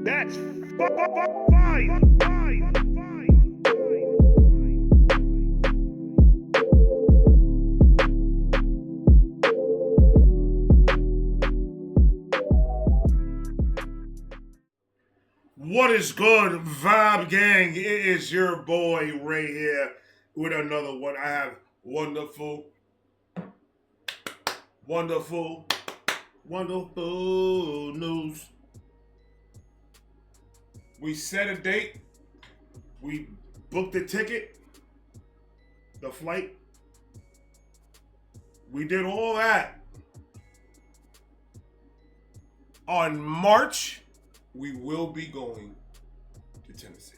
That's fine. What is good, Vibe Gang? It is your boy Ray here with another one. I have wonderful, wonderful, wonderful news. We set a date. We booked the ticket, the flight. We did all that. On March, we will be going to Tennessee.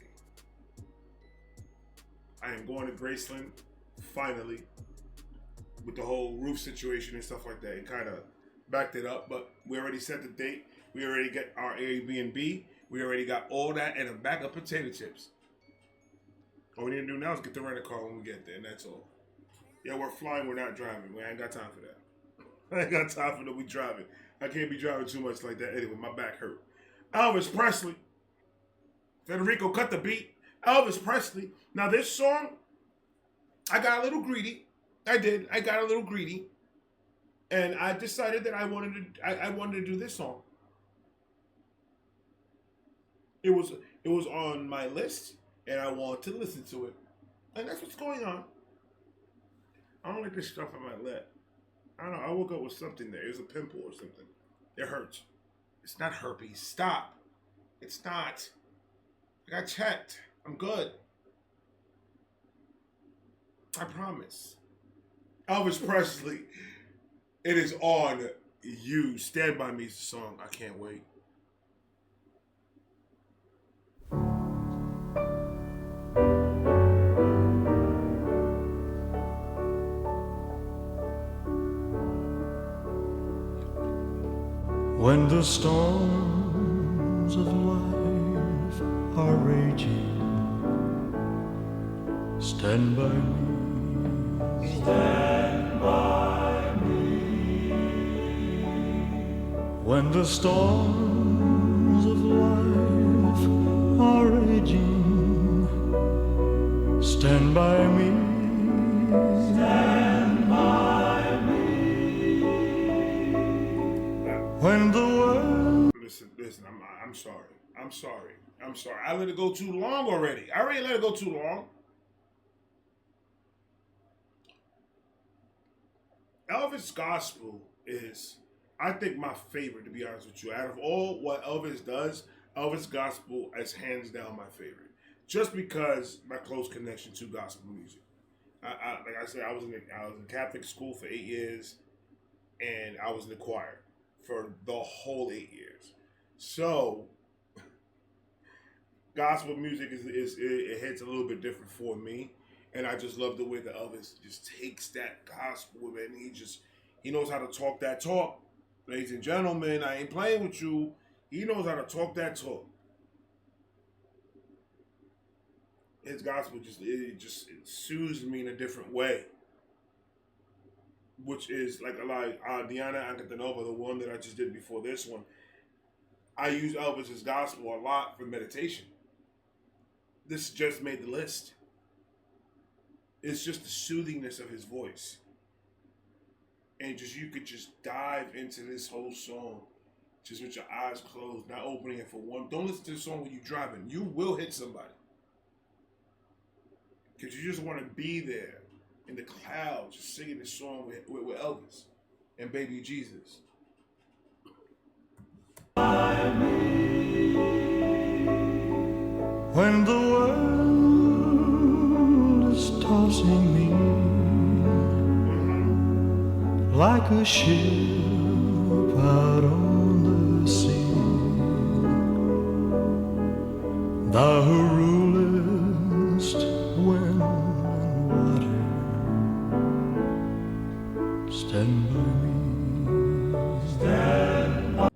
I am going to Graceland, finally, with the whole roof situation and stuff like that. It kind of backed it up, but we already set the date. We already got our Airbnb. We already got all that and a bag of potato chips. All we need to do now is get the rental car when we get there, and that's all. Yeah, we're flying, we're not driving. We ain't got time for that. I ain't got time for that. We driving. I can't be driving too much like that anyway. My back hurt. Elvis Presley. Federico, cut the beat. Elvis Presley. Now this song, I got a little greedy. I did. I got a little greedy, and I decided that I wanted to do this song. It was on my list, and I wanted to listen to it, and that's what's going on. I don't like this stuff on my lip. I don't know. I woke up with something there. It was a pimple or something. It hurts. It's not herpes. Stop. It's not. I got checked. I'm good. I promise. Elvis Presley. It is on you. Stand By Me is the song. I can't wait. When the storms of life are raging, stand by me. Stand by me. When the storms of life are raging, stand by me. Stand by me. When the world... Listen, I'm sorry. I let it go too long already. I already let it go too long. Elvis Gospel is, I think, my favorite, to be honest with you. Out of all what Elvis does, Elvis Gospel is hands down my favorite. Just because my close connection to gospel music. Like I said, I was in Catholic school for 8 years, and I was in the choir for the whole 8 years. So, gospel music it hits a little bit different for me, and I just love the way that Elvis just takes that gospel and he knows how to talk that talk. Ladies and gentlemen, I ain't playing with you. He knows how to talk that talk. His gospel it soothes me in a different way, which is like Diana Ancatanova, the one that I just did before this one. I use Elvis's gospel a lot for meditation. This just made the list. It's just the soothingness of his voice. And you could just dive into this whole song, just with your eyes closed, not opening it for one. Don't listen to the song when you're driving. You will hit somebody. Because you just want to be there in the clouds, just singing this song with Elvis and Baby Jesus. When the world is tossing me like a ship out on the sea, thou who rulest wind and water, stand by me. Stand by.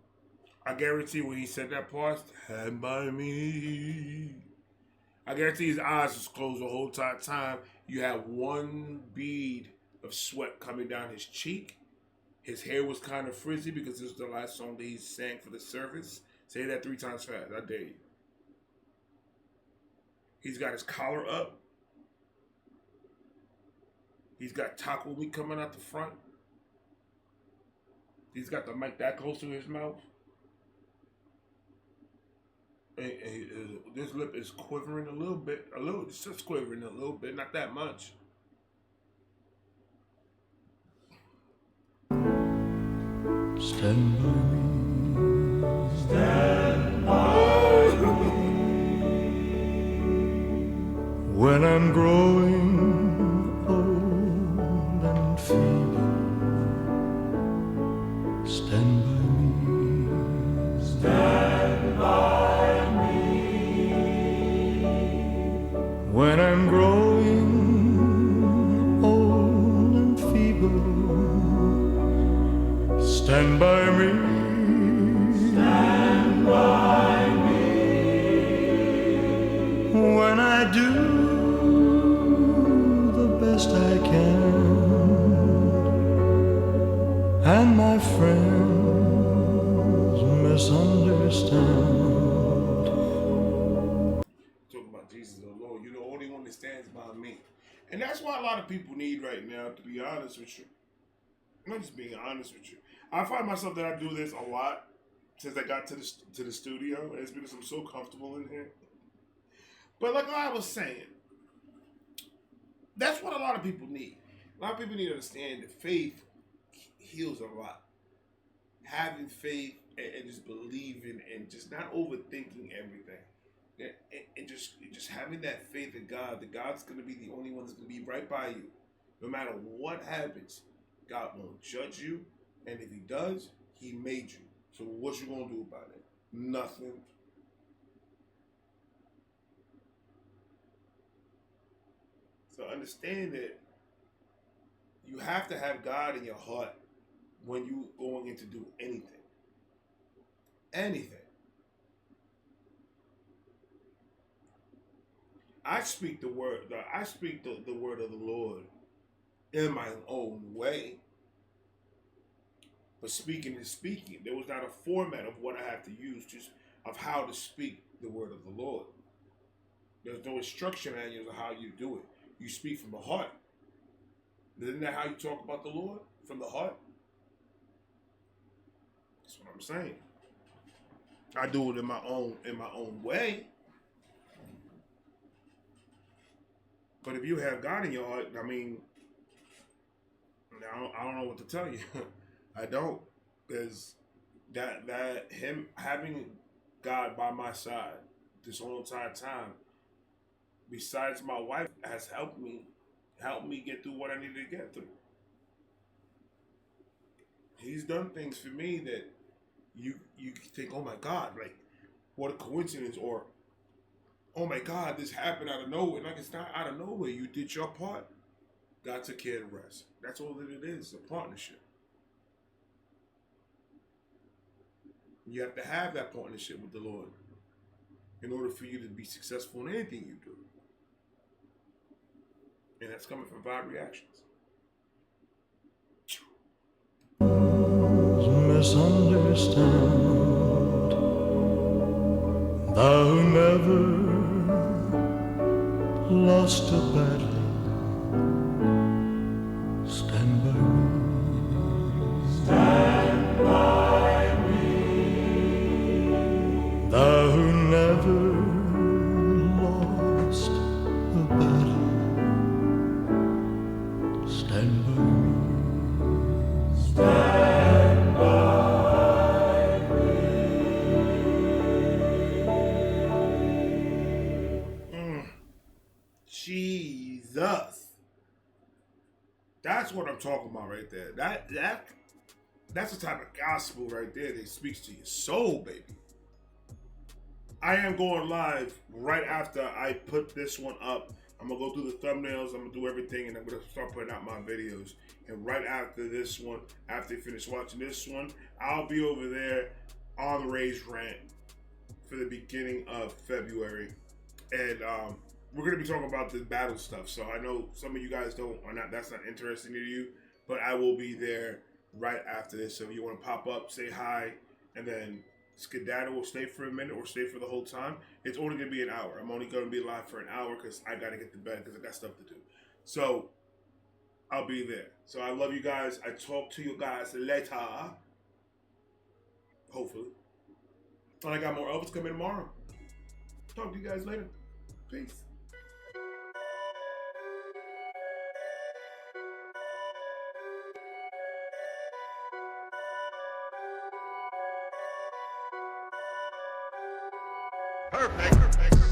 I guarantee when he said that part, stand by me, I guarantee his eyes was closed the whole time. You had one bead of sweat coming down his cheek, His hair was kind of frizzy because this was the last song that he sang for the service. Say that 3 times fast. I dare you. He's got his collar up. He's got taco meat coming out the front. He's got the mic that close to his mouth. And this lip is quivering a little bit. It's just quivering a little bit, not that much. Stand by me. Stand by me. When I'm growing old and feeble, stand by me. Stand by me. When I'm growing old and feeble, stand by me. Stand by me. When I do the best I can, and my friends misunderstand. Talk about Jesus the Lord. You're the only one that stands by me. And that's what a lot of people need right now, to be honest with you. I'm just being honest with you. I find myself that I do this a lot since I got to the studio. And it's because I'm so comfortable in here. But like I was saying, that's what a lot of people need. A lot of people need to understand that faith heals a lot. Having faith and just believing and just not overthinking everything. And just having that faith in God, that God's going to be the only one that's going to be right by you. No matter what happens, God won't judge you. And if he does, he made you. So what you going to do about it? Nothing. So understand that you have to have God in your heart when you going in to do anything. Anything. I speak the word. I speak the word of the Lord in my own way. But speaking is speaking. There was not a format of what I have to use, just of how to speak the word of the Lord. There's no instruction manuals of how you do it. You speak from the heart. Isn't that how you talk about the Lord? From the heart? That's what I'm saying. I do it in my own way. But if you have God in your heart, I mean, I don't know what to tell you. I don't, because that him having God by my side this whole entire time, besides my wife, has helped me get through what I needed to get through. He's done things for me that you think, oh my God, like what a coincidence, or oh my God, this happened out of nowhere. Like, it's not out of nowhere. You did your part. God took care of the rest. That's all that it is, a partnership. You have to have that partnership with the Lord in order for you to be successful in anything you do. And that's coming from Vibe Reactions. Misunderstand. Thou never lost a battle. Stand by me. Stand by me. Thou never lost a battle. Stand by me. Stand by me. Jesus. That's what I'm talking about right there. That's the type of gospel right there that speaks to your soul, baby. I am going live right after I put this one up. I'm going to go through the thumbnails, I'm going to do everything, and I'm going to start putting out my videos. And right after this one, after you finish watching this one, I'll be over there on the Raised Rant for the beginning of February. And we're going to be talking about the battle stuff. So I know some of you guys that's not interesting to you, but I will be there right after this. So if you want to pop up, say hi, and then skedaddle or stay for a minute or stay for the whole time, it's only going to be an hour. I'm only going to be live for an hour because I got to get to bed because I got stuff to do. So I'll be there. So I love you guys. I talk to you guys later. Hopefully. And I got more Elvis coming tomorrow. Talk to you guys later. Peace. Perfect.